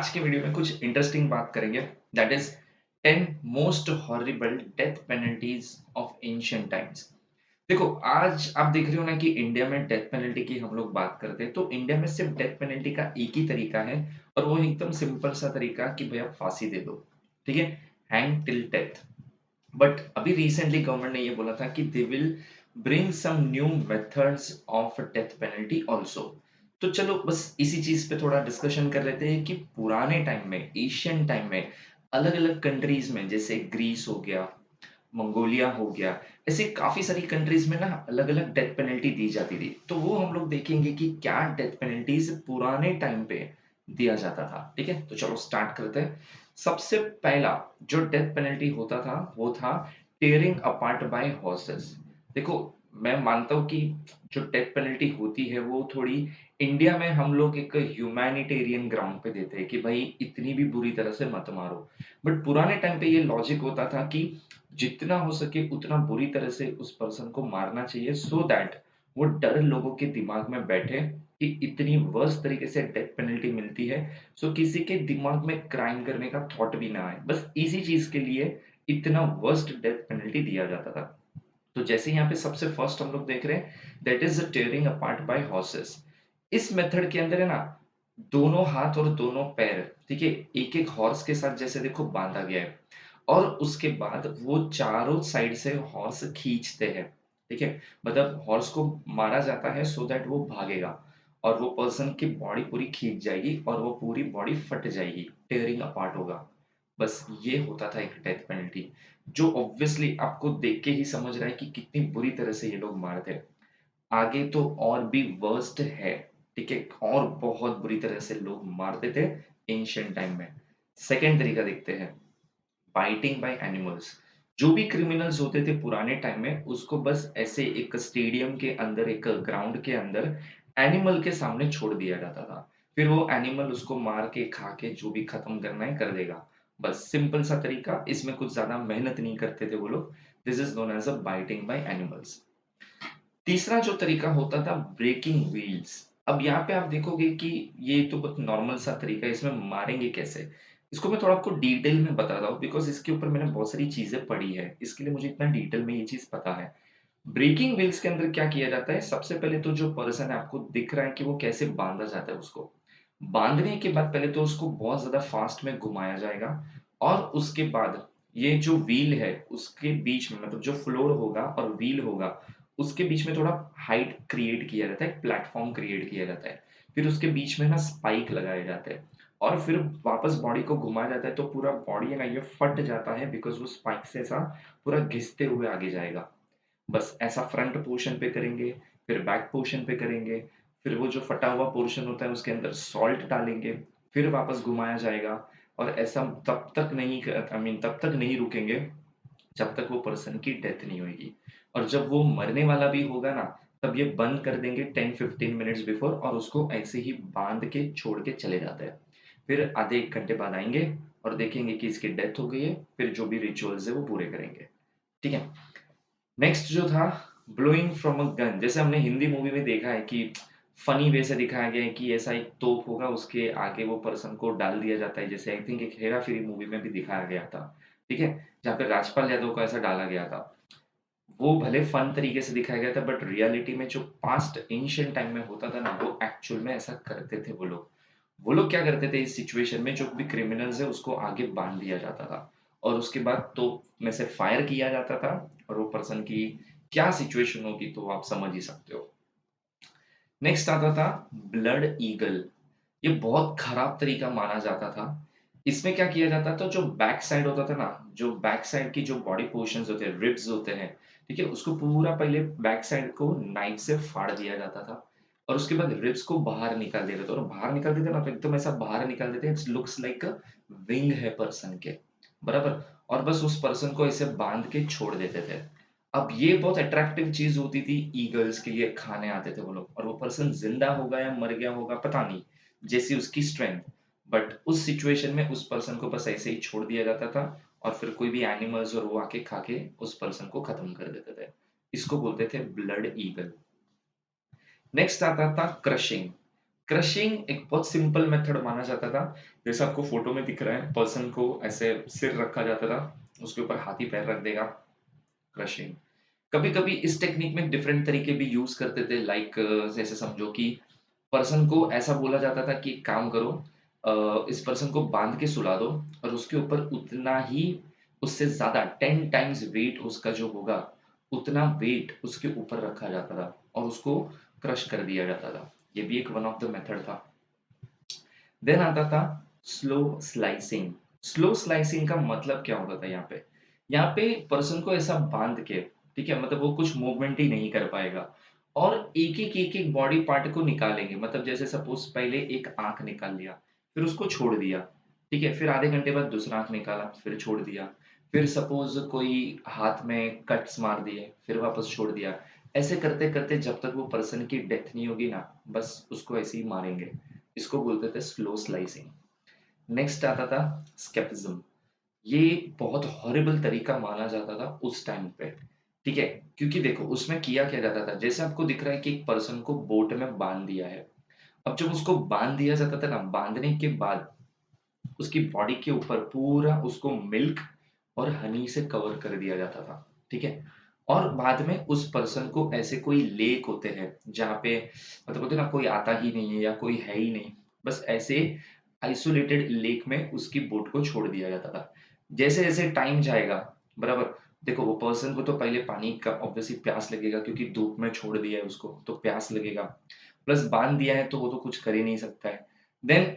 आज के वीडियो में कुछ इंटरेस्टिंग बात करेंगे that is 10 most horrible death penalties of ancient times. देखो, आज आप देख रहे हो ना कि इंडिया में डेथ पेनल्टी की हम लोग बात करते हैं तो इंडिया में सिर्फ डेथ पेनल्टी का एक ही तरीका है और वो एकदम सिंपल सा तरीका कि भैया फांसी दे दो। ठीक है, हैंग टिल डेथ। बट अभी रिसेंटली गवर्नमेंट ने ये बोला था कि they will bring some new methods of death penalty also. तो चलो बस इसी चीज पे थोड़ा डिस्कशन कर लेते हैं कि पुराने टाइम में, एशियन टाइम में, अलग अलग कंट्रीज में जैसे ग्रीस हो गया, मंगोलिया हो गया, ऐसे काफी सारी कंट्रीज में ना अलग अलग डेथ पेनल्टी दी जाती थी। तो वो हम लोग देखेंगे कि क्या डेथ पेनल्टीज पुराने टाइम पे दिया जाता था। ठीक है, तो चलो स्टार्ट करते हैं। सबसे पहला जो डेथ पेनल्टी होता था वो था टेयरिंग अपार्ट बाय हॉर्सेस। देखो, मैं मानता हूँ कि जो डेथ पेनल्टी होती है वो थोड़ी इंडिया में हम लोग एक ह्यूमैनिटेरियन ग्राउंड पे देते हैं कि भाई इतनी भी बुरी तरह से मत मारो। बट पुराने टाइम पे ये लॉजिक होता था कि जितना हो सके उतना बुरी तरह से उस पर्सन को मारना चाहिए सो दैट वो डर लोगों के दिमाग में बैठे कि इतनी वर्स्ट तरीके से डेथ पेनल्टी मिलती है, सो किसी के दिमाग में क्राइम करने का थॉट भी ना आए। बस इसी चीज के लिए इतना वर्स्ट डेथ पेनल्टी दिया जाता था। तो जैसे यहाँ पे सबसे फर्स्ट हम लोग देख रहे हैं that is tearing apart by horses. इस मेथड के अंदर है ना, दोनों हाथ और दोनों पैर, ठीक है, एक एक हॉर्स के साथ जैसे देखो बांधा गया है और उसके बाद वो चारों साइड से हॉर्स खींचते हैं। ठीक है, मतलब हॉर्स को मारा जाता है सो दैट वो भागेगा और वो पर्सन की बॉडी पूरी खींच जाएगी और वो पूरी बॉडी फट जाएगी, टेयरिंग अपार्ट होगा। बस ये होता था एक डेथ पेनल्टी, जो ऑब्वियसली आपको देख के ही समझ रहा है कि कितनी बुरी तरह से ये लोग मारते हैं। आगे तो और भी वर्स्ट है। ठीक है, और बहुत बुरी तरह से लोग मारते थे एंशियंट टाइम में। सेकेंड तरीका देखते हैं, बाइटिंग बाय एनिमल्स। जो भी क्रिमिनल्स होते थे पुराने टाइम में उसको बस ऐसे एक स्टेडियम के अंदर, एक ग्राउंड के अंदर एनिमल के सामने छोड़ दिया जाता था। फिर वो एनिमल उसको मार के खा के जो भी खत्म करना है कर देगा। बस सिंपल सा तरीका, इसमें कुछ ज्यादा मेहनत नहीं करते थे वो लोग। This is known as a biting by animals. तीसरा जो तरीका होता था ब्रेकिंग व्हील्स। अब यहाँ पे आप देखोगे कि ये तो बहुत नॉर्मल सा तरीका है, इसमें मारेंगे कैसे? इसको मैं थोड़ा आपको डिटेल में बताता हूँ बिकॉज़ इसके ऊपर मैंने बहुत सारी चीज़ें पढ़ी है, इसके लिए मुझे इतना डिटेल में ये चीज़ पता है। ब्रेकिंग व्हील्स के अंदर क्या किया जाता है, सबसे पहले तो जो पर्सन है आपको दिख रहा है कि वो कैसे बाँधा जाता है उसको। बाँधने के बाद पहले तो उसको बहुत ज़्यादा फ़ास्ट में घुमाया जाएगा और उसके बाद ये जो व्हील है उसके बीच में, मतलब जो फ्लोर होगा और व्हील होगा, उसके बीच में थोड़ा हाइट क्रिएट किया जाता है, एक प्लेटफ़ॉर्म क्रिएट किया जाता है। फिर उसके बीच में ना स्पाइक लगाए जाते हैं और फिर वापस बॉडी को घुमाया जाता है तो पूरा बॉडी है ना ये फट जाता है बिकॉज़ वो स्पाइक से ऐसा पूरा घिसते हुए आगे जाएगा। बस ऐसा फ्रंट पोर्शन पे करेंगे, फिर बैक पोर्शन पे करेंगे, फिर वो जो फटा हुआ पोर्शन होता है उसके अंदर सॉल्ट डालेंगे, फिर वापस घुमाया जाएगा और ऐसा तब तक नहीं तब तक नहीं रुकेंगे जब तक वो पर्सन की डेथ नहीं होएगी। और जब वो मरने वाला भी होगा ना, तब ये बंद कर देंगे 10-15 मिनट्स बिफोर और उसको ऐसे ही बाँध के छोड़ के चले जाते हैं। फिर आधे 1 घंटे बाद आएँगे और देखेंगे कि इसकी डेथ हो गई है, फिर जो भी रिचुअल्स है वो पूरे करेंगे। ठीक है? नेक्स्ट जो था ब्लोइंग फ्रॉम अ गन। जैसे हमने हिंदी मूवी में देखा है कि फनी वे से दिखाया गया है कि ऐसा एक तोप होगा उसके आगे वो पर्सन को डाल दिया जाता है, जैसे आई थिंक एक हेरा फेरी मूवी में भी दिखाया गया था। ठीक है, जहाँ पे राजपाल यादव को ऐसा डाला गया था। वो भले फन तरीके से दिखाया गया था बट रियलिटी में जो पास्ट एंशिएंट टाइम में होता था ना वो एक्चुअल में ऐसा करते थे वो लोग। वो लोग क्या करते थे इस सिचुएशन में, जो भी क्रिमिनल्स है उसको आगे बांध दिया जाता था और उसके बाद तो में से फायर किया जाता था और वो पर्सन की क्या सिचुएशन होगी तो आप समझ ही सकते हो। नेक्स्ट आता था ब्लड ईगल। ये बहुत खराब तरीका माना जाता था। इसमें क्या किया जाता था, जो बैक साइड होता था ना, जो बैक साइड की जो बॉडी पोर्शंस होते हैं, रिब्स होते हैं, ठीक है, उसको पूरा पहले बैक साइड को नाइफ से फाड़ दिया जाता था और उसके बाद रिब्स को बाहर निकाल दिया जाता था और बाहर निकाल देते ना तो एकदम ऐसा बाहर निकाल देते, it's looks like a wing है पर्सन के, बराबर। और बस उस पर्सन को ऐसे बांध के छोड़ देते थे। अब ये बहुत अट्रैक्टिव चीज होती थी, ईगल्स के लिए खाने आते थे वो लोग और वो पर्सन जिंदा होगा या मर गया होगा पता नहीं, जैसी उसकी स्ट्रेंथ। बट उस सिचुएशन में उस पर्सन को बस ऐसे ही छोड़ दिया जाता था और फिर कोई भी एनिमल्स और वो आके खा के उस पर्सन को खत्म कर देते थे। इसको बोलते थे ब्लड ईगल। नेक्स्ट आता था क्रशिंग। क्रशिंग एक बहुत सिंपल मेथड माना जाता था। जैसे आपको फ़ोटो में दिख रहा है, पर्सन को ऐसे सिर रखा जाता था, उसके ऊपर हाथी पैर रख देगा, क्रशिंग। कभी-कभी इस टेक्निक में डिफरेंट तरीके भी यूज़ करते थे लाइक जैसे समझो कि पर्सन को ऐसा बोला जाता था कि एक काम करो इस पर्सन को बाँध के सुला दो और उसके ऊपर उतना ही उससे ज़्यादा 10 टाइम्स वेट उसका जो होगा, उतना वेट उसके ऊपर रखा जाता था और उसको क्रश कर दिया जाता था। ये भी एक वन ऑफ द मेथड था। देन आता था स्लो स्लाइसिंग। स्लो स्लाइसिंग का मतलब क्या होता था यहाँ पे? यहाँ पे पर्सन को ऐसा बाँध के, ठीक है? मतलब वो कुछ मूवमेंट ही नहीं कर पाएगा और एक-एक बॉडी पार्ट को निकालेंगे। मतलब जैसे सपोज़ पहले एक आँख निकाल लिया, फिर उसको छोड़ दिया, ठीक है? फिर आधे घंटे बाद दूसरा आँख निकाला, फिर छोड़ दिया। फिर सपोज़ कोई हाथ में कट्स मार दिए, फिर वापस छोड़ दिया। ऐसे करते-करते जब तक वो पर्सन की डेथ नहीं होगी ना, बस उसको ऐसे ही मारेंगे। इसको बोलते थे स्लो स्लाइसिंग। नेक्स्ट आता था स्केपिज़्म। ये बहुत हॉरिबल तरीका माना जाता था उस टाइम पे, ठीक है? क्योंकि देखो उसमें किया क्या जाता था, जैसे आपको दिख रहा है कि एक पर्सन को बोट में बाँध दिया है। अब जब उसको बाँध दिया जाता था ना, बाँधने के बाद उसकी बॉडी के ऊपर पूरा उसको मिल्क और हनी से कवर कर दिया जाता था, ठीक है? और बाद में उस पर्सन को ऐसे कोई लेक होते हैं, जहाँ पे मतलब होते हैं ना कोई आता ही नहीं है या कोई है ही नहीं, बस ऐसे आइसोलेटेड लेक में उसकी बोट को छोड़ दिया जाता था। जैसे-जैसे टाइम जाएगा, बराबर? देखो वो पर्सन को तो पहले पानी का ऑब्वियसली प्यास लगेगा क्योंकि धूप में छोड़ दिया है उसको, तो प्यास लगेगा। प्लस बाँध दिया है तो वो तो कुछ कर ही नहीं सकता है। देन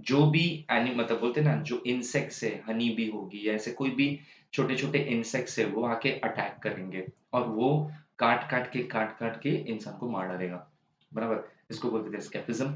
जो भी मतलब बोलते हैं ना जो इंसेक्ट्स है, हनी बी होगी या ऐसे कोई भी छोटे-छोटे इंसेक्ट्स है वो आके अटैक करेंगे और वो काट-काट के इंसान को मार डालेगा। बराबर? इसको बोलते थे एस्केपिज़्म।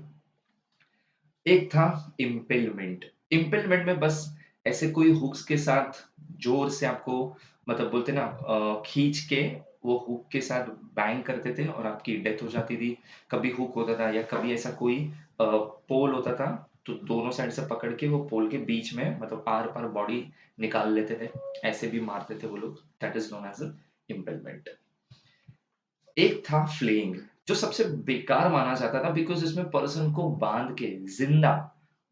एक था इम्पेलमेंट। इम्पेलमेंट में बस ऐसे कोई हुक्स के साथ ज़ोर से आपको मतलब बोलते हैं ना खींच के वो हुक के साथ बैंग करते थे और आपकी डेथ हो जाती थी। कभी हुक होता था या कभी ऐसा कोई पोल होता था, तो दोनों साइड से पकड़ के वो पोल के बीच में मतलब आर-पार बॉडी निकाल लेते थे। ऐसे भी मारते थे वो लोग। That is known as a impalement. एक था फ्लेइंग, जो सबसे बेकार माना जाता था बिकॉज़ इसमें पर्सन को बाँध के ज़िंदा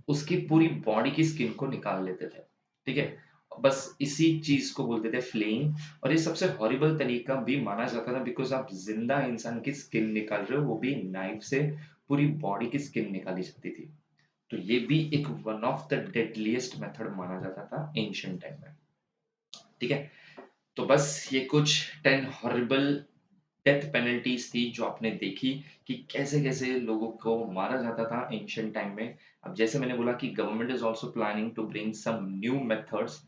उसकी पूरी बॉडी की स्किन को निकाल लेते थे, ठीक है? बस इसी चीज़ को बोलते थे फ्लेइंग और ये सबसे हॉरिबल तरीका भी माना जाता था बिकॉज़ आप ज़िंदा इंसान की स्किन निकाल रहे हो, वो भी नाइफ से पूरी बॉडी की स्किन निकाली जाती थी। तो ये भी एक one of the deadliest method माना जाता था एंशिएंट टाइम में, ठीक है? तो बस ये कुछ 10 हॉरिबल डेथ पेनल्टीज़ थी जो आपने देखी कि कैसे-कैसे लोगों को मारा जाता था एंशिएंट टाइम में। अब जैसे मैंने बोला कि government is also planning to bring some new methods